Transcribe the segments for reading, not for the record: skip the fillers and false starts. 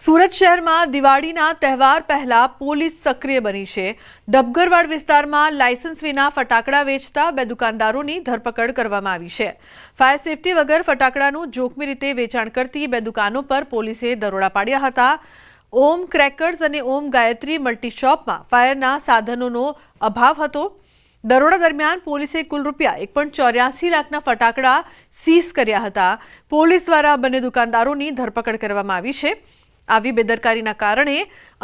સુરત શહેરમાં દિવાળીના તહેવાર પહેલા પોલીસ સક્રિય બની છે। ડબગરવાડ વિસ્તારમાં લાયસન્સ વિના ફટાકડા વેચતા બે દુકાનદારોની ધરપકડ કરવામાં આવી છે। ફાયર સેફટી વગર ફટાકડાનું જોખમી રીતે વેચાણ કરતી બે દુકાનો પર પોલીસે દરોડા પાડ્યા હતા। ઓમ ક્રેકર્સ અને ઓમ ગાયત્રી મલ્ટી શોપમાં ફાયરના સાધનોનો અભાવ હતો। દરોડા દરમિયાન પોલીસે કુલ રૂપિયા 1.84 લાખના ફટાકડા સીઝ કર્યા હતા। પોલીસ દ્વારા બંને દુકાનદારોની ધરપકડ કરવામાં આવી છે। આવી બેદરકારીના કારણે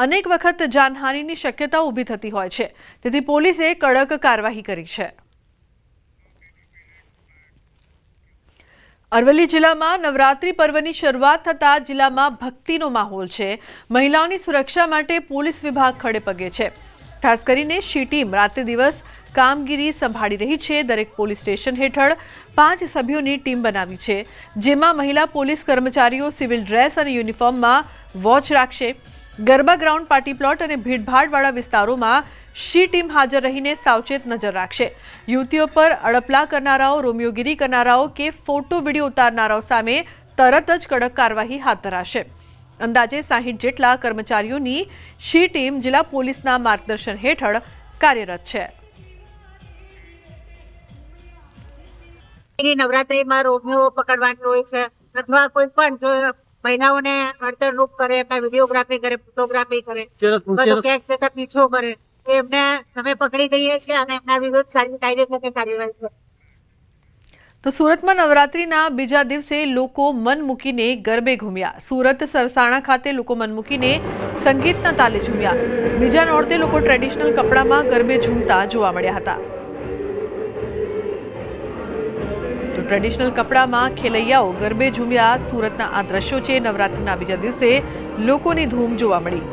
અનેક વખત જાનહાનિની શક્યતા ઊભી થતી હોય છે, તેથી પોલીસે કડક કાર્યવાહી કરી છે। અરવલ્લી જિલ્લામાં નવરાત્રી પર્વની શરૂઆત થતાં જિલ્લામાં ભક્તિનો માહોલ છે। મહિલાઓની સુરક્ષા માટે પોલીસ વિભાગ ખડે પગે છે। ખાસ કરીને શી ટીમ રાત્રે દિવસ કામગીરી સંભાળી રહી છે। દરેક પોલીસ સ્ટેશન હેઠળ 5 સભ્યોની ટીમ બનાવી છે, જેમાં મહિલા પોલીસ કર્મચારીઓ સિવિલ ડ્રેસ અને યુનિફોર્મમાં વોચ રાખશે। ગરબા ગ્રાઉન્ડ, પાર્ટી પ્લોટ અને ભીડભાડવાળા વિસ્તારોમાં શી ટીમ હાજર રહીને સાવચેત નજર રાખશે। યુવતીઓ પર અડપલા કરનારાઓ, રોમિયોગીરી કરનારાઓ કે ફોટો વિડીયો ઉતારનારાઓ સામે તરત જ કડક કાર્યવાહી હાથ ધરાશે। અંદાજે 60 જેટલા કર્મચારીઓની શી ટીમ જિલ્લા પોલીસના માર્ગદર્શન હેઠળ કાર્યરત છે। નવરાત્રીમાં રોમિયો પકડવાની હોય છે, અથવા કોઈ પણ જો મહિલાઓને અડતરરૂપ કરે, વિડીયોગ્રાફી કરે, ફોટોગ્રાફી કરે, બધો ક્યાંક જતા પીછો કરે, એમને અમે પકડી દઈએ છીએ અને એમના વિરુદ્ધ સારી કાયદેસરની કાર્યવાહી છે। તો સુરતમાં નવરાત્રીના બીજા દિવસે લોકો મન મૂકીને ગરબે ઘૂમ્યા। સુરત સરસાણા ખાતે લોકો મન મૂકીને સંગીતના તાલે ઝૂમ્યા। બીજા નોરતે લોકો ટ્રેડિશનલ કપડામાં ગરબે ઝૂમતા જોવા મળ્યા હતા। તો ટ્રેડિશનલ કપડામાં ખેલૈયાઓ ગરબે ઝૂમ્યા। સુરતના આ દ્રશ્યો છે। નવરાત્રીના બીજા દિવસે લોકોની ધૂમ જોવા મળી।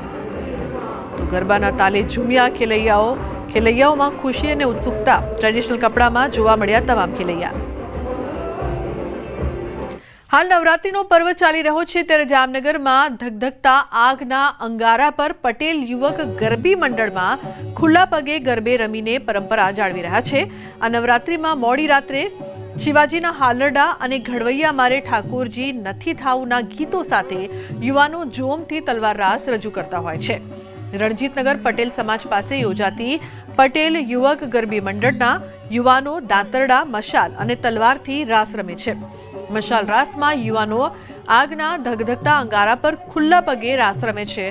તો ગરબાના તાલે ઝૂમ્યા ખેલૈયાઓમાં ખુશી અને ઉત્સુકતા। ટ્રેડિશનલ કપડામાં જોવા મળ્યા તમામ ખેલૈયા। હાલ નવરાત્રીનો પર્વ ચાલી રહ્યો છે, ત્યારે જામનગરમાં ધગધગતા આગના અંગારા પર પટેલ યુવક ગરબી મંડળમાં ખુલ્લા પગે ગરબે રમીને પરંપરા જાળવી રહ્યા છે। આ નવરાત્રીમાં મોડી રાત્રે શિવાજીના હાલરડા અને ઘડવૈયા મારે ઠાકોરજી નથી થાવુંના ગીતો સાથે યુવાનો જોમથી તલવાર રાસ રજૂ કરતા હોય છે। રણજીતનગર પટેલ સમાજ પાસે યોજાતી પટેલ યુવક ગરબી મંડળના યુવાનો દાંતરડા, મશાલ અને તલવારથી રાસ રમે છે। મશાલ રાસમાં યુવાનો આગના ધગધગતા અંગારા પર ખુલ્લા પગે રાસ રમે છે।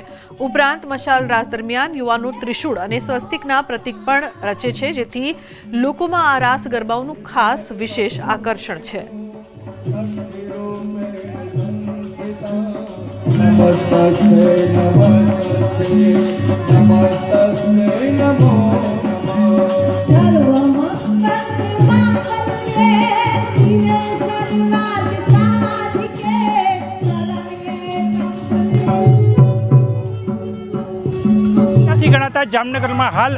ઉપરાંત મશાલ રાસ દરમિયાન યુવાનો ત્રિશૂળ અને સ્વસ્તિકના પ્રતીક પણ રચે છે, જેથી લોકોમાં આ રાસ ગરબાઓનું ખાસ વિશેષ આકર્ષણ છે। ગણાતા જામનગરમાં હાલ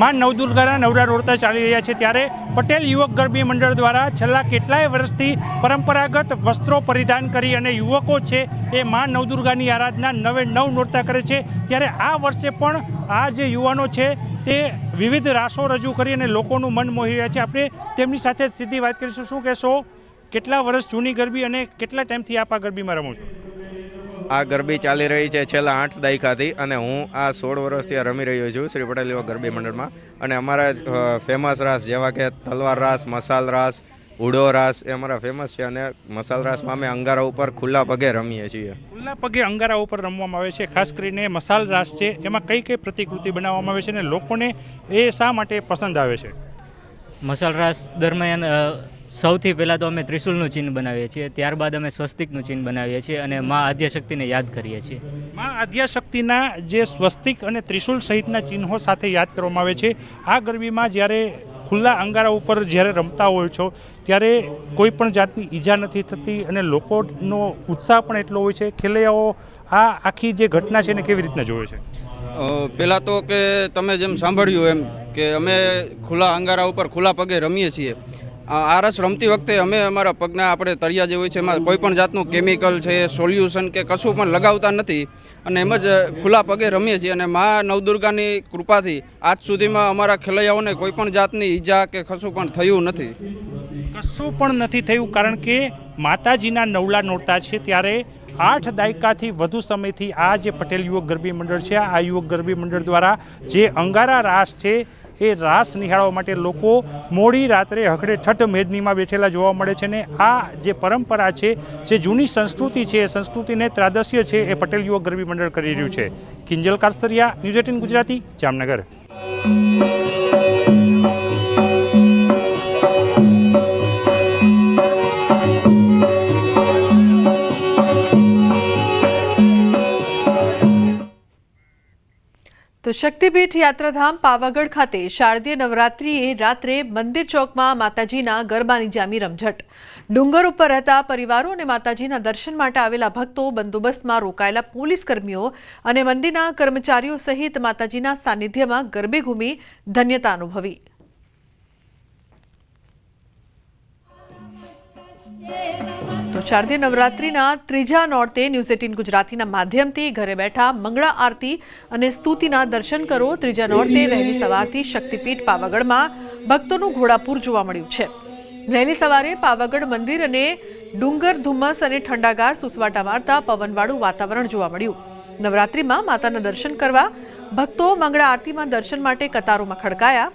માં નવદુર્ગાના નવરા નોરતા ચાલી રહ્યા છે, ત્યારે પટેલ યુવક ગરબી મંડળ દ્વારા છેલ્લા કેટલાય વર્ષથી પરંપરાગત વસ્ત્રો પરિધાન કરી અને યુવકો છે એ માં નવદુર્ગાની આરાધના નવે નવ નોરતા કરે છે। ત્યારે આ વર્ષે પણ આ જે યુવાનો છે તે વિવિધ રાસો રજૂ કરી અને લોકોનું મન મોહી રહ્યા છે। આપણે તેમની સાથે સીધી વાત કરીશું। શું કહેશો, કેટલા વર્ષ જૂની ગરબી અને કેટલા ટાઈમથી આપ આ ગરબીમાં રમો છો? આ ગરબી ચાલી રહી છે છેલ્લા 8 દાયકાથી, અને હું આ 16 વર્ષથી રમી રહ્યો છું શ્રી પટેલ યુવક ગરબી મંડળમાં। અને અમારા ફેમસ રાસ જેવા કે તલવાર રાસ, મસાલ રાસ, ઉડો રાસ એ અમારા ફેમસ છે। અને મસાલ રાસમાં અમે અંગારા ઉપર ખુલ્લા પગે રમીએ છીએ। ખુલ્લા પગે અંગારા ઉપર રમવામાં આવે છે। ખાસ કરીને મસાલ રાસ છે, એમાં કઈ કઈ પ્રતિકૃતિ બનાવવામાં આવે છે અને લોકોને એ શા માટે પસંદ આવે છે? મસાલ રાસ દરમિયાન સૌથી પહેલાં તો અમે ત્રિશુલનું ચિહ્ન બનાવીએ છીએ, ત્યારબાદ અમે સ્વસ્તિકનું ચિહ્ન બનાવીએ છીએ અને મા આદ્યશક્તિને યાદ કરીએ છીએ। મા આદ્યશક્તિના જે સ્વસ્તિક અને ત્રિશુલ સહિતના ચિહ્નો સાથે યાદ કરવામાં આવે છે। આ ગરબીમાં જ્યારે ખુલ્લા અંગારા ઉપર જ્યારે રમતા હોય છો ત્યારે કોઈ પણ જાતની ઈજા નથી થતી અને લોકોનો ઉત્સાહ પણ એટલો હોય છે। ખેલૈયાઓ આ આખી જે ઘટના છે એને કેવી રીતના જોવે છે? પહેલાં તો કે તમે જેમ સાંભળ્યું એમ કે અમે ખુલ્લા અંગારા ઉપર ખુલ્લા પગે રમીએ છીએ। આ રસ રમતી વખતે અમે અમારા પગના આપણે તળિયા જે હોય છે એમાં કોઈ પણ જાતનું કેમિકલ છે, સોલ્યુશન કે કશું પણ લગાવતા નથી અને એમ જ ખુલ્લા પગે રમીએ છીએ। અને મા નવદુર્ગાની કૃપાથી આજ સુધીમાં અમારા ખેલૈયાઓને કોઈ પણ જાતની ઈજા કે કશું પણ થયું નથી। કશું પણ નથી થયું, કારણ કે માતાજીના નવલા નોરતા છે ત્યારે 8 દાયકાથી વધુ સમયથી આ જે પટેલ યુવક ગરબી મંડળ છે, આ યુવક ગરબી મંડળ દ્વારા જે અંગારા રાસ છે એ રાસ નિહાળવા માટે લોકો મોડી રાત્રે હકડે ઠઠ મેદનીમાં બેઠેલા જોવા મળે છે. ને આ જે પરંપરા છે, જે જૂની સંસ્કૃતિ છે, એ સંસ્કૃતિને ત્રાદસ્ય છે એ પટેલ યુવક ગરબી મંડળ કરી રહ્યું છે. કિંજલ કાસ્તરિયા, ન્યૂઝ 18 ગુજરાતી, જામનગર. તો શક્તિપીઠ યાત્રાધામ પાવાગઢ ખાતે શારદીય નવરાત્રિએ રાત્રે મંદિર ચોકમાં માતાજીના ગરબાની જામી રમઝટ. ડુંગર ઉપર રહેતા પરિવારો અને માતાજીના દર્શન માટે આવેલા ભક્તો, બંદોબસ્તમાં રોકાયેલા પોલીસ કર્મીઓ અને મંદિરના કર્મચારીઓ સહિત માતાજીના સાનિધ્યમાં ગરબે ઘૂમી ધન્યતા અનુભવી. તો શારદીય નવરાત્રિના ત્રીજા નોરતે ન્યૂઝ 18 ગુજરાતીના માધ્યમથી ઘરે બેઠા મંગળા આરતી અને સ્તુતિના દર્શન કરો. ત્રીજા નોરતે વહેલી સવારથી શક્તિપીઠ પાવાગઢમાં ભક્તોનું ઘોડાપૂર જોવા મળ્યું છે. વહેલી સવારે પાવાગઢ મંદિર અને ડુંગર ધુમ્મસ અને ઠંડાગાર સુસવાટા મારતા પવનવાળું વાતાવરણ જોવા મળ્યું. નવરાત્રિમાં માતાના દર્શન કરવા ભક્તો મંગળા આરતીમાં દર્શન માટે કતારોમાં ખડકાયા.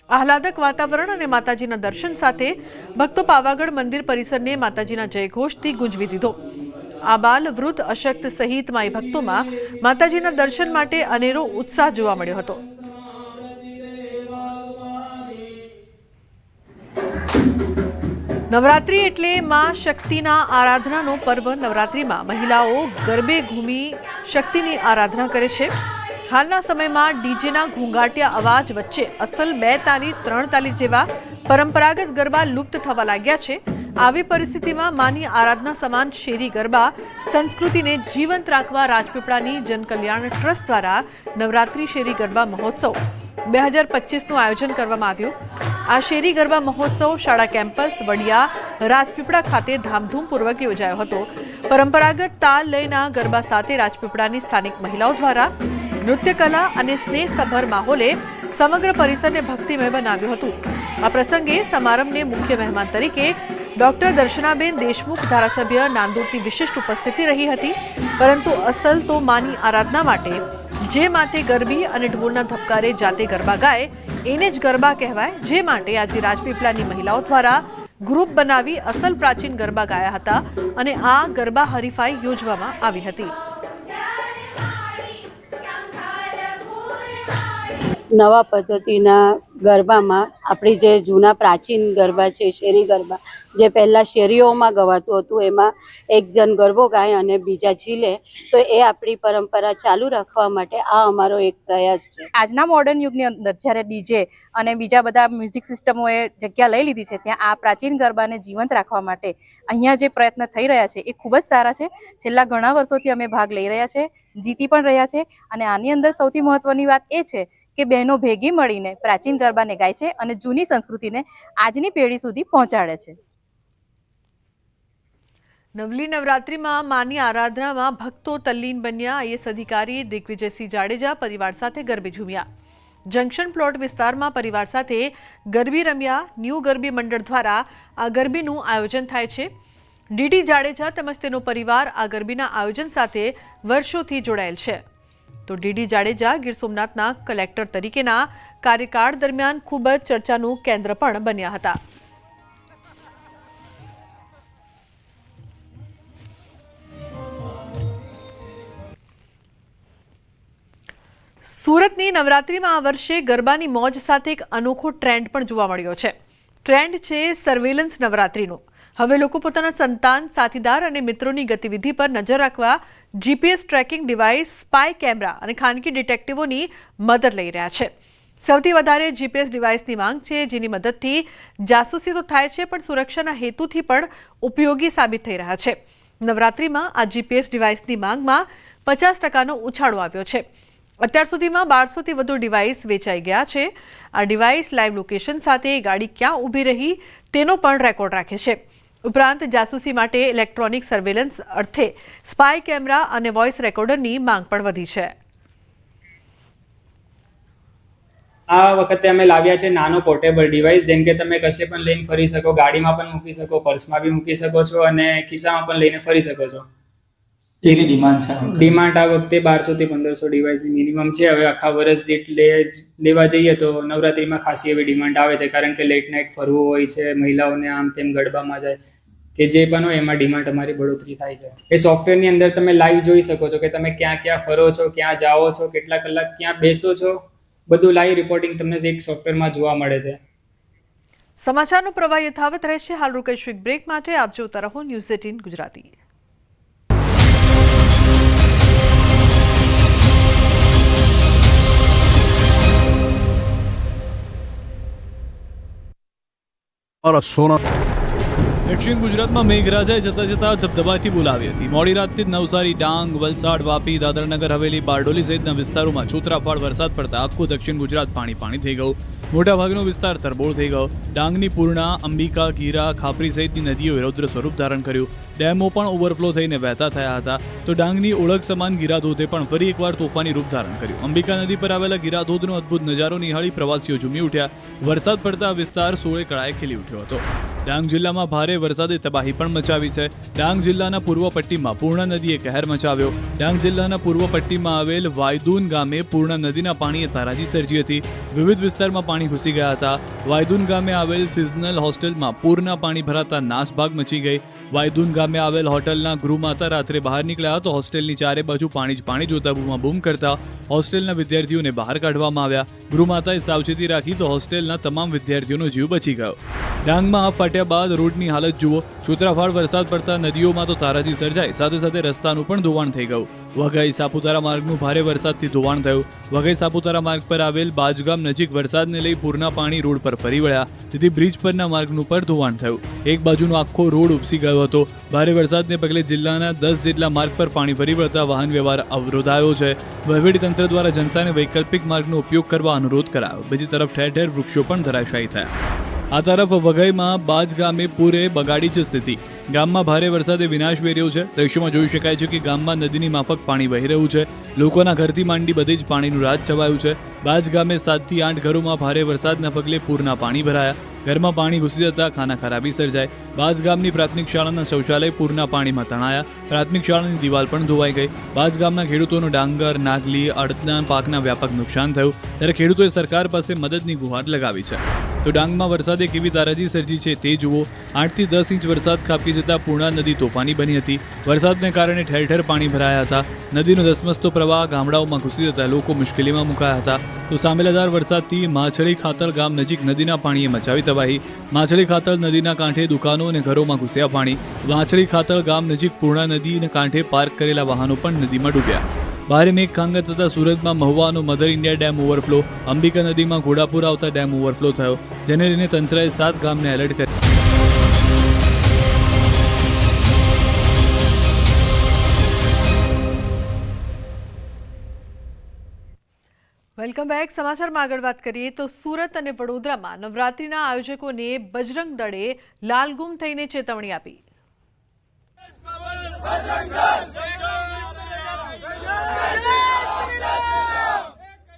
આહલાદક વાતાવરણ અને માતાજીના દર્શન સાથે ભક્તો પાવાગઢ મંદિર પરિસરને માતાજીના જયઘોષથી ગુંજવી દીધો. આબાલ, વૃદ્ધ, અશક્ત સહિત માઈ ભક્તોમાં માતાજીના દર્શન માટે અનેરો ઉત્સાહ જોવા મળ્યો હતો. નવરાત્રિ એટલે માં શક્તિના આરાધનાનો પર્વ. નવરાત્રિમાં મહિલાઓ ગરબે ઘૂમી શક્તિની આરાધના કરે છે. હાલના સમયમાં ડીજેના ઘૂંઘાટિયા અવાજ વચ્ચે અસલ 2 તાલી 3 તાલી જેવા પરંપરાગત ગરબા લુપ્ત થવા લાગ્યા છે. આવી પરિસ્થિતિમાં માની આરાધના સમાન શેરી ગરબા સંસ્કૃતિને જીવંત રાખવા રાજપીપળાની જનકલ્યાણ ટ્રસ્ટ દ્વારા નવરાત્રિ શેરી ગરબા મહોત્સવ 2025નું આયોજન કરવામાં આવ્યું. આ શેરી ગરબા મહોત્સવ શાળા કેમ્પસ વડિયા રાજપીપળા ખાતે ધામધૂમપૂર્વક યોજાયો હતો. પરંપરાગત તાલ લયના ગરબા સાથે રાજપીપળાની સ્થાનિક મહિલાઓ દ્વારા નૃત્ય કલા અને સ્નેહસભર માહોલે સમગ્ર પરિસરને ભક્તિમય બનાવ્યું હતું. આ પ્રસંગે સમારંભને મુખ્ય મહેમાન તરીકે ડોક્ટર દર્શનાબેન દેશમુખ, ધારાસભ્ય નાંદોદની વિશિષ્ટ ઉપસ્થિતિ રહી હતી. પરંતુ અસલ તો માની આરાધના માટે જે માથે ગરબી અને ઢોલના ધબકારે જાતે ગરબા ગાય એને જ ગરબા કહેવાય. જે માટે આજે રાજપીપળાની મહિલાઓ દ્વારા ગ્રુપ બનાવી અસલ પ્રાચીન ગરબા ગાયા હતા અને આ ગરબા હરીફાઈ યોજવામાં આવી હતી. નવા પદ્ધતિના ગરબામાં આપણી જે જૂના પ્રાચીન ગરબા છે, શેરી ગરબા, જે પહેલાં શેરીઓમાં ગવાતું હતું, એમાં એક જણ ગરબો ગાય અને બીજા ઝીલે, તો એ આપણી પરંપરા ચાલુ રાખવા માટે આ અમારો એક પ્રયાસ છે. આજના મોડર્ન યુગની અંદર જ્યારે ડીજે અને બીજા બધા મ્યુઝિક સિસ્ટમોએ જગ્યા લઈ લીધી છે, ત્યાં આ પ્રાચીન ગરબાને જીવંત રાખવા માટે અહીંયા જે પ્રયત્ન થઈ રહ્યા છે એ ખૂબ જ સારા છે. છેલ્લા ઘણા વર્ષોથી અમે ભાગ લઈ રહ્યા છે, જીતી પણ રહ્યા છે. અને આની અંદર સૌથી મહત્વની વાત એ છે કે બહેનો ભેગી મળીને પ્રાચીન ગરબાને ગાય છે અને જૂની સંસ્કૃતિને આજની પેઢી સુધી પહોંચાડે છે. નવલી નવરાત્રિમાં માની આરાધનામાં ભક્તો તલ્લીન બન્યા. આઈએસ અધિકારી દિગ્વિજયસિંહ જાડેજા પરિવાર સાથે ગરબે ઝૂમ્યા. જંકશન પ્લોટ વિસ્તારમાં પરિવાર સાથે ગરબી રમ્યા. ન્યૂ ગરબી મંડળ દ્વારા આ ગરબીનું આયોજન થાય છે. ડીડી જાડેજા તેમજ તેનો પરિવાર આ ગરબીના આયોજન સાથે વર્ષોથી જોડાયેલ છે. તો ડીડી જાડેજા ગીર સોમનાથના કલેક્ટર તરીકેના કાર્યકાળ દરમિયાન ખૂબ જ ચર્ચાનું કેન્દ્ર પણ બન્યા હતા. સુરતની નવરાત્રિમાં આ વર્ષે ગરબાની મોજ સાથે એક અનોખો ટ્રેન્ડ પણ જોવા મળ્યો છે. ટ્રેન્ડ છે સર્વેલન્સ નવરાત્રિનો. હવે લોકો પોતાના સંતાન, સાથીદાર અને મિત્રોની ગતિવિધિ પર નજર રાખવા GPS tracking device, spy camera અને ખાનગી ડિટેક્ટિવોની મદદ લઈ રહ્યા છે. સૌથી વધારે જીપીએસ ડિવાઇસની માંગ છે, જેની મદદથી જાસૂસી તો થાય છે પણ સુરક્ષાના હેતુથી પણ ઉપયોગી સાબિત થઈ રહ્યા છે. નવરાત્રિમાં આ જીપીએસ ડિવાઇસની માંગમાં 50%નો ઉછાળો આવ્યો છે. અત્યાર સુધીમાં 1200થી વધુ ડિવાઇસ વેચાઈ ગયા છે. આ ડિવાઇસ લાઈવ લોકેશન સાથે ગાડી ક્યાં ઊભી રહી તેનો પણ રેકોર્ડ રાખે છે. ઉપરાંત જાસૂસી માટે ઇલેક્ટ્રોનિક સર્વેલન્સ અર્થે સ્પાય કેમેરા અને વોઇસ રેકોર્ડરની માંગ પણ વધી છે. આ વખતે અમે લાવ્યા છે નાનો પોર્ટેબલ ડિવાઇસ, જેમ કે તમે કશે પણ લઈને ફરી શકો, ગાડીમાં પણ મૂકી શકો, પર્સમાં બી મૂકી શકો છો અને ખિસ્સામાં પણ લઈને ફરી શકો છો. એક ડિમાન્ડ આ વખતે 1200 થી 1500 ડિવાઇસની મિનિમમ છે. હવે આખા વર્ષ દીઠ લેવા જઈએ તો નવરાત્રિમાં ખાસી એવી ડિમાન્ડ આવે છે, કારણ કે લેટ નાઇટ ફરવું હોય છે, મહિલાઓને આમ તેમ ગરબામાં જાય કે જે પણ હોય એમાં ડિમાન્ડ અમારી બઢોતરી થાય છે. એ સોફ્ટવેરની અંદર તમે લાઈવ જોઈ શકો છો કે તમે ક્યાં ક્યાં ફરો છો, ક્યાં જાઓ છો, કેટલા કલાક ક્યાં બેસો છો, બધું લાઈવ રિપોર્ટિંગ તમને એક સોફ્ટવેરમાં જોવા મળે છે. સમાચારનો પ્રવાહ યથાવત રહેશે. હાલ રોકેશું એક બ્રેક માટે. આપ જોતા રહો ન્યૂઝ 18 ગુજરાતી. દક્ષિણ ગુજરાતમાં મેઘરાજાએ જતા જતા ધબધબાટી બોલાવી હતી. મોડી રાતથી જ નવસારી, ડાંગ, વલસાડ, વાપી, દાદરાનગર હવેલી, બારડોલી સહિતના વિસ્તારોમાં છૂતરાફાળ વરસાદ પડતા આખું દક્ષિણ ગુજરાત પાણી થઈ ગયું. મોટાભાગનો વિસ્તાર તરબોળ થઈ ગયો. ડાંગની પૂર્ણા, અંબિકા, ગીરા, ખાપરી સહિતની નદીઓએ રૌદ્ર સ્વરૂપ ધારણ કર્યું. ડેમો પણ ઓવરફ્લો થઈને વહેતા થયા હતા. તો ડાંગની ઓળખ સમાન ગીરાધોધે પણ ફરી એકવાર તોફાની રૂપ ધારણ કર્યું. અંબિકા નદી પર આવેલા ગીરાધોધનો અદ્ભુત નજારો નિહાળી પ્રવાસીઓ ઝૂમી ઉઠ્યા. વરસાદ પડતા વિસ્તાર સોળે કળાએ ખીલી ઉઠ્યો હતો. ડાંગ જિલ્લામાં ભારે વરસાદે તબાહી પણ મચાવી છે. ડાંગ જિલ્લાના પૂર્વ પટ્ટીમાં પૂર્ણા નદીએ કહેર મચાવ્યો. ડાંગ જિલ્લાના પૂર્વ પટ્ટીમાં આવેલ વાયદૂન ગામે પૂર્ણા નદીના પાણીએ તારાજી સર્જી હતી. વિવિધ વિસ્તારમાં પાણી ઘૂસી ગયા હતા. વાયદૂન ગામે આવેલ સિઝનલ હોસ્ટેલમાં પૂરના પાણી ભરાતા નાસભાગ મચી ગઈ. વાયદૂન ગામે આવેલ હોટલના ગૃહમાતા રાત્રે બહાર નીકળ્યા તો હોસ્ટેલની ચારે બાજુ પાણી જ પાણી જોતા બૂમાબૂમ કરતા હોસ્ટેલના વિદ્યાર્થીઓને બહાર કાઢવામાં આવ્યા. ગૃહમાતાએ સાવચેતી રાખી તો હોસ્ટેલના તમામ વિદ્યાર્થીઓનો જીવ બચી ગયો. ડાંગમાં આપ ફાટ્યા બાદ રોડની હાલત જુઓ. છૂતરાફાળ વરસાદ પડતા નદીઓમાં તો તારાજી સર્જાઈ, સાથે સાથે રસ્તાનું પણ ધોવાણ થઈ ગયું. વઘઈ સાપુતારા માર્ગનું ભારે વરસાદથી ધોવાણ થયું. વઘઈ સાપુતારા માર્ગ પર આવેલ બાજગામ નજીક વરસાદને લઈ પૂરના પાણી રોડ પર ફરી વળ્યા, તેથી બ્રિજ પરના માર્ગનું પર ધોવાણ થયું. એક બાજુનો આખો રોડ ઉપસી ગયો હતો. ભારે વરસાદને પગલે જિલ્લાના 10 જેટલા માર્ગ પર પાણી ફરી વળતા વાહન વ્યવહાર અવરોધાયો છે. વહીવટીતંત્ર દ્વારા જનતાને વૈકલ્પિક માર્ગનો ઉપયોગ કરવા અનુરોધ કરાયો. બીજી તરફ ઠેર ઠેર વૃક્ષો પણ ધરાશાયી થયા. આ તરફ વઘઈમાં બાજ ગામે પૂરે બગાડી છે સ્થિતિ. ગામમાં ભારે વરસાદે વિનાશ વેર્યો છે. દ્રશ્યોમાં જોઈ શકાય છે કે ગામમાં નદીની માફક પાણી વહી રહ્યું છે. લોકોના ઘરથી માંડી બધી જ પાણીનું રાજ છવાયું છે. બાજ ગામે 7 થી 8 ઘરોમાં ભારે વરસાદના પગલે પૂરના પાણી ભરાયા. ઘરમાં પાણી ઘૂસી જતા ખાના ખરાબી સર્જાય. બાજ ગામની પ્રાથમિક શાળાના શૌચાલય પૂરના પાણીમાં તણાયા. પ્રાથમિક શાળાની દિવાલ પણ ધોવાઈ ગઈ. બાજ ગામના ખેડૂતોનો ડાંગર, નાગલી, અડદના પાકના વ્યાપક નુકસાન થયું. ત્યારે ખેડૂતોએ સરકાર પાસે મદદની ગુહાર લગાવી છે. તો ડાંગમાં વરસાદે કેવી તારાજી સર્જી છે તે જુઓ. 8 થી 10 ઇંચ વરસાદ ખાબકી જતા પૂર્ણા નદી તોફાની બની હતી. વરસાદને કારણે ઠેર ઠેર પાણી ભરાયા હતા. નદીનો ધસમસતો પ્રવાહ ગામડાઓમાં ઘૂસી જતા લોકો મુશ્કેલીમાં મુકાયા હતા. તો સામેલાદાર વરસાદથી માછલી ખાતર ગામ નજીક નદીના પાણીએ મચાવી તબાહી. માછલી ખાતર નદીના કાંઠે દુકાનો અને ઘરોમાં ઘૂસ્યા પાણી. માછલી ખાતર ગામ નજીક પૂર્ણા નદીના કાંઠે પાર્ક કરેલા વાહનો પણ નદીમાં ડૂબ્યા. ભારે મેઘ ખાંગર થતા સુરતમાં મહુવાનો mother India dam overflow. Ambika નદીમાં ઘોડાપુર આવતા ડેમ ઓવરફ્લો થયો, જેને લઈને તંત્રએ 7 ગામને એલર્ટ કર્યા. Welcome back. સમાચારમાં આગળ વાત કરીએ તો સુરત અને વડોદરામાં નવરાત્રિના આયોજકોને બજરંગ દળે લાલગુમ થઈને ચેતવણી આપી.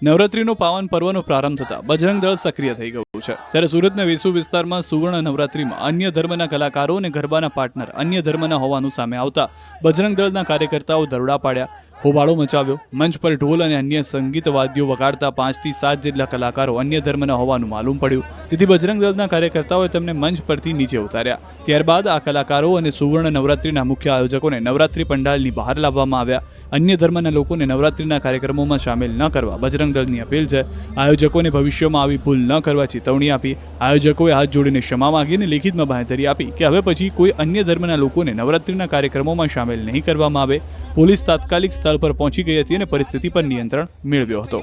નવરાત્રીનો પાવન પર્વનો પ્રારંભ થતા બજરંગ દળ સક્રિય થઈ ગયું છે. ત્યારે સુરતના વેસુ વિસ્તારમાં સુવર્ણ નવરાત્રીમાં અન્ય ધર્મના કલાકારો અને ગરબાના પાર્ટનર અન્ય ધર્મના હોવાનું સામે આવતા બજરંગ દળના કાર્યકર્તાઓ દરોડા પાડ્યા, હોબાળો મચાવ્યો. મંચ પર ઢોલ અને અન્ય સંગીત વાદ્યો વગાડતા 5 થી 7 જેટલા કલાકારો અન્ય ધર્મના હોવાનું માલુમ પડ્યું. જેથી બજરંગ દળના કાર્યકર્તાઓએ તેમને મંચ પરથી નીચે ઉતાર્યા. ત્યારબાદ આ કલાકારો અને સુવર્ણ નવરાત્રીના મુખ્ય આયોજકોને નવરાત્રી પંડાલની બહાર લાવવામાં આવ્યા. અન્ય ધર્મના લોકોને નવરાત્રીના કાર્યક્રમોમાં સામેલ ન કરવા બજરંગ દળની અપીલ છે. આયોજકોને ભવિષ્યમાં આવી ભૂલ ન કરવા ચેતવણી આપી. આયોજકોએ હાથ જોડીને ક્ષમા માંગીને લેખિતમાં બાંહેધરી આપી કે હવે પછી કોઈ અન્ય ધર્મના લોકોને નવરાત્રીના કાર્યક્રમોમાં સામેલ નહીં કરવામાં આવે. પોલીસ તાત્કાલિક સ્થળ પર પહોંચી ગઈ હતી અને પરિસ્થિતિ પર નિયંત્રણ મેળવ્યો હતો.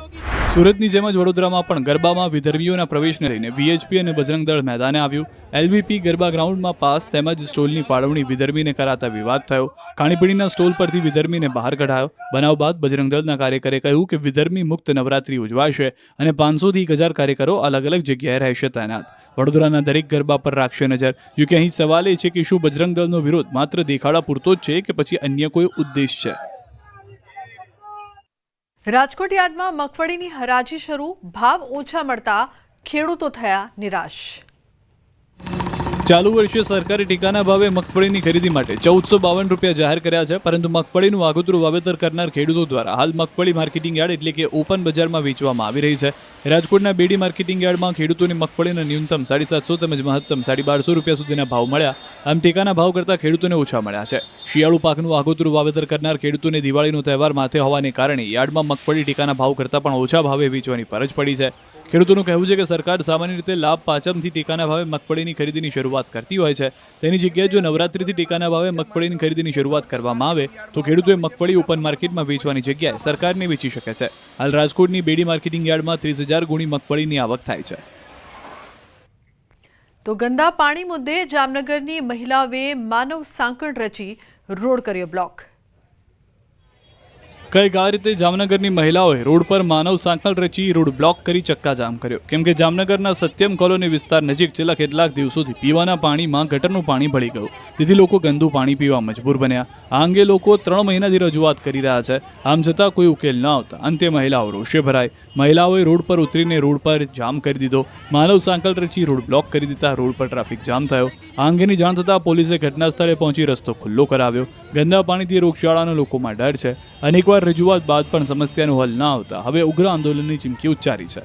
સુરતની જેમ જ વડોદરામાં પણ ગરબામાં વિધર્મીઓના પ્રવેશને લઈને વીએચપી અને બજરંગ દળ મેદાને આવ્યું. એલવીપી ગરબા ગ્રાઉન્ડમાં પાસ તેમજ સ્ટોલની ફાળવણી વિધર્મીને કરાતા વિવાદ થયો. ખાણીપીણીના સ્ટોલ પરથી વિધર્મીને બહાર કઢાયો. બનાવ બાદ બજરંગ દળના કાર્યકરે કહ્યું કે વિધર્મી મુક્ત નવરાત્રી ઉજવાશે અને 500 થી 1000 કાર્યકરો અલગ અલગ જગ્યાએ રહેશે તૈનાત. વડોદરાના દરેક ગરબા પર રાખશે નજર. જોકે અહીં સવાલ એ છે કે શું બજરંગ દળનો વિરોધ માત્ર દેખાડા પૂરતો જ છે કે પછી અન્ય કોઈ ઉદ્દેશ છે. રાજકોટ યાર્ડમાં મગફળીની હરાજી શરૂ. ભાવ ઓછા મળતા ખેડૂતો થયા નિરાશ. ચાલુ વર્ષે સરકારે ટેકાના ભાવે મગફળીની ખરીદી માટે 1452 રૂપિયા જાહેર કર્યા છે, પરંતુ મગફળીનું આગોતરું વાવેતર કરનાર ખેડૂતો દ્વારા હાલ મગફળી માર્કેટિંગ યાર્ડ એટલે કે ઓપન બજારમાં વેચવામાં આવી રહી છે. રાજકોટના બેડી માર્કેટિંગ યાર્ડમાં ખેડૂતોને મગફળીના ન્યૂનતમ 750 તેમજ મહત્તમ 1250 રૂપિયા સુધીના ભાવ મળ્યા. આમ ટેકાના ભાવ કરતાં ખેડૂતોને ઓછા મળ્યા છે. શિયાળુ પાકનું આગોતરું વાવેતર કરનાર ખેડૂતોને દિવાળીનો તહેવાર માથે હોવાને કારણે યાર્ડમાં મગફળી ટેકાના ભાવ કરતાં પણ ઓછા ભાવે વેચવાની ફરજ પડી છે. ખેડૂતોનું કહેવું છે કે સરકાર સામાન્ય રીતે લાભ પાંચમથી ટેકાના ભાવે મગફળીની ખરીદીની શરૂઆત કરતી હોય છે. તેની જગ્યાએ જો નવરાત્રિથી ટેકાના ભાવે મગફળીની ખરીદીની શરૂઆત કરવામાં આવે તો ખેડૂતોએ મગફળી ઓપન માર્કેટમાં વેચવાની જગ્યાએ સરકારને વેચી શકે છે. હાલ રાજકોટની બેડી માર્કેટિંગ યાર્ડમાં 30,000 ગુણી મગફળીની આવક થાય છે. તો ગંદા પાણી મુદ્દે જામનગરની મહિલાઓએ માનવ સાંકળ રચી રોડ કર્યો બ્લોક. કંઈક આ રીતે જામનગરની મહિલાઓએ રોડ પર માનવ સાંકળ રચી રોડ બ્લોક કરી ચક્કાજામ કર્યો. કેમ કે જામનગરના સત્યમ કોલોની વિસ્તાર નજીક છેલ્લા કેટલાક દિવસોથી પીવાના પાણીમાં ગટરનું પાણી ભળી ગયું, જેથી લોકો ગંદુ પાણી પીવા મજબૂર બન્યા. આ અંગે લોકો 3 મહિનાથી રજૂઆત કરી રહ્યા છે. આમ છતાં કોઈ ઉકેલ ન આવતા અંતે મહિલાઓ રોષે ભરાઈ. મહિલાઓએ રોડ પર ઉતરીને રોડ પર જામ કરી દીધો. માનવ સાંકળ રચી રોડ બ્લોક કરી દીધા. રોડ પર ટ્રાફિક જામ થયો. આ અંગેની જાણ થતાં પોલીસે ઘટના સ્થળે પહોંચી રસ્તો ખુલ્લો કરાવ્યો. ગંદા પાણીથી રોગચાળાનો લોકોમાં ડર છે. અનેકવાર રજૂઆત બાદ પણ સમસ્યાનો હલ ન આવતા હવે ઉગ્ર આંદોલનની ચીમકી ઉચ્ચારી છે.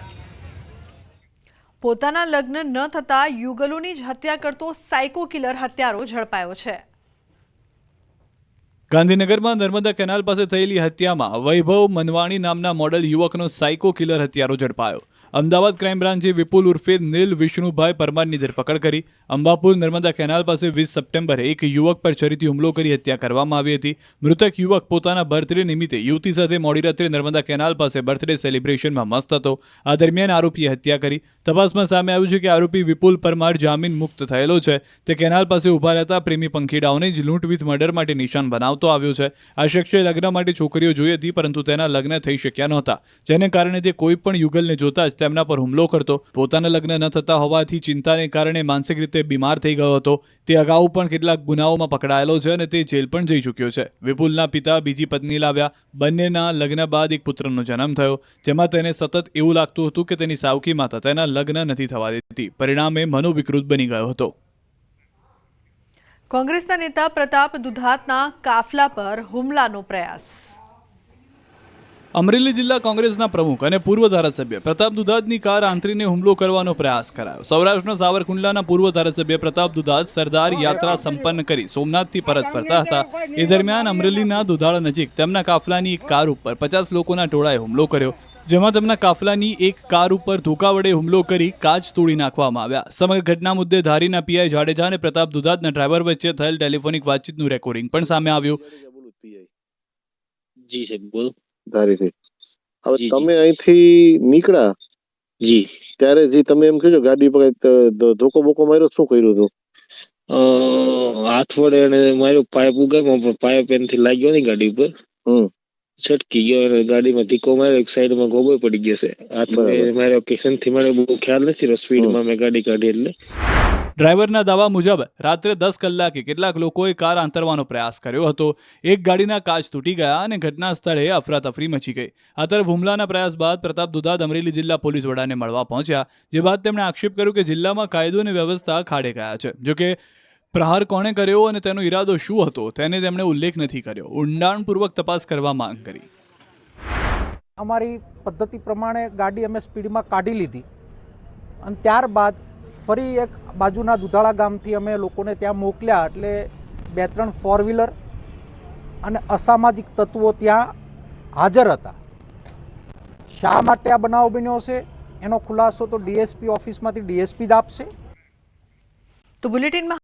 પોતાના લગ્ન ન થતા યુગલોની જ હત્યા કરતો સાયકો કિલર હત્યારો ઝડપાયો છે. ગાંધીનગરમાં નર્મદા કેનાલ પાસે થયેલી હત્યામાં વૈભવ મનવાણી નામના મોડલ યુવકનો સાયકો કિલર હત્યારો ઝડપાયો. અમદાવાદ ક્રાઇમ બ્રાન્ચે વિપુલ ઉર્ફે નીલ વિષ્ણુભાઈ પરમારની ધરપકડ કરી. અંબાપુર નર્મદા કેનાલ પાસે 20 સપ્ટેમ્બરે એક યુવક પર છરીથી હુમલો કરી હત્યા કરવામાં આવી હતી. મૃતક યુવક પોતાના બર્થડે નિમિત્તે યુવતી સાથે મોડી રાત્રે નર્મદા કેનાલ પાસે બર્થડે સેલિબ્રેશનમાં મસ્ત હતો. આ દરમિયાન આરોપીએ હત્યા કરી. તપાસમાં સામે આવ્યું છે કે આરોપી વિપુલ પરમાર જામીન મુક્ત થયેલો છે. તે કેનાલ પાસે ઉભા રહેતા પ્રેમી પંખીડાઓને જ લૂંટ વિથ મર્ડર માટે નિશાન બનાવતો આવ્યો છે. આ શખ્સે લગ્ન માટે છોકરીઓ જોઈ હતી, પરંતુ તેના લગ્ન થઈ શક્યા નહોતા, જેને કારણે તે કોઈ પણ યુગલને જોતા જ તેમના પર હુમલો કરતો. પોતાના લગ્ન ન થતા હોવાથી ચિંતાને કારણે માનસિક રીતે બીમાર થઈ ગયો હતો. તે અગાઉ પણ કેટલાક ગુનાઓમાં પકડાયેલો છે અને તે જેલ પણ જઈ ચૂક્યો છે. વિપુલના પિતા બીજી પત્ની લાવ્યા. બંનેના લગ્ન બાદ એક પુત્રનો જન્મ થયો, જેમાં તેને સતત એવું લાગતું હતું કે તેની સાવકી માતા તેના લગ્ન નથી થવા દેતી. પરિણામે મનોવિકૃત બની ગયો હતો. કોંગ્રેસના નેતા પ્રતાપ દુધાતના કાફલા પર હુમલાનો પ્રયાસ. અમરેલી જિલ્લા કોંગ્રેસના પ્રમુખ અને પૂર્વ ધારાસભ્ય પ્રતાપ દુધાતની કાર આંતરીને હુમલો કરવાનો પ્રયાસ કરાયો. સૌરાષ્ટ્રના સાવરકુંડલાના પૂર્વ ધારાસભ્ય પ્રતાપ દુધાત સરદાર યાત્રા સંપન્ન કરી સોમનાથથી પરત ફરતા હતા. એ દરમિયાન અમરેલીના દુધાળા નજીક તેમના કાફલાની એક કાર ઉપર 50 લોકોના ટોળાએ હુમલો કર્યો, જેમાં તેમના કાફલાની એક કાર ઉપર ધોકા વડે હુમલો કરી કાચ તોડી નાખવામાં આવ્યા. સમગ્ર ઘટના મુદ્દે ધારીના પીઆઈ જાડેજા અને પ્રતાપ દુધાતના ડ્રાઈવર વચ્ચે થયેલ ટેલિફોનિક વાતચીતનું રેકોર્ડિંગ પણ સામે આવ્યું. જી સાહેબ બોલો. ધારીથી હવે તમે અહીંથી નીકળ્યા જી ત્યારે જે તમે એમ કહેજો ગાડી પર ધોકો બોકો માર્યો, શું કર્યું હતું? હાથ વડે એને માર્યો, પાઇપ ઉગાડ્યો પણ પાઇપ એનાથી લાગ્યો નહીં ગાડી ઉપર, છટકી ગયો અને ગાડીમાં ધીકો માર્યો. એક સાઈડમાં ગોબો પડી ગયો છે. હાથ વડે માર્યો કે શનથી મારે બહુ ખ્યાલ નથી, સ્પીડમાં મેં ગાડી કાઢી એટલે. ડ્રાઈવરના દાવા મુજબ રાત્રે 10 કલાકે કેટલાક લોકોએ કાર આંતરવાનો પ્રયાસ કર્યો હતો. એક ગાડીના કાચ તૂટી ગયા અને ઘટના સ્થળે અફરાતફરી મચી ગઈ. આ તરફ હુમલાના પ્રયાસ બાદ પ્રતાપ દુધાત અમરેલી જિલ્લા પોલીસ વડાને મળવા પહોંચ્યા, જે બાદ તેમણે આક્ષેપ કર્યો કે જિલ્લામાં કાયદો અને વ્યવસ્થા ખાડે ગયા છે. જોકે પ્રહાર કોણે કર્યો અને તેનો ઈરાદો શું હતો તેને તેમણે ઉલ્લેખ નથી કર્યો. ઊંડાણપૂર્વક તપાસ કરવા માંગ કરી. અમારી પદ્ધતિ પ્રમાણે ગાડી અમે સ્પીડમાં કાઢી લીધી અને ત્યારબાદ ફરી એક બાજુના દુધાળા ગામથી અમે લોકોને ત્યાં મોકલ્યા. એટલે 2-3 4 વ્હીલર અને અસામાજિક તત્વો ત્યાં હાજર હતા. શા માટે આ બનાવ બન્યો છે એનો ખુલાસો તો ડીએસપી ઓફિસમાંથી ડીએસપી જ આપશે. તો બુલેટિનમાં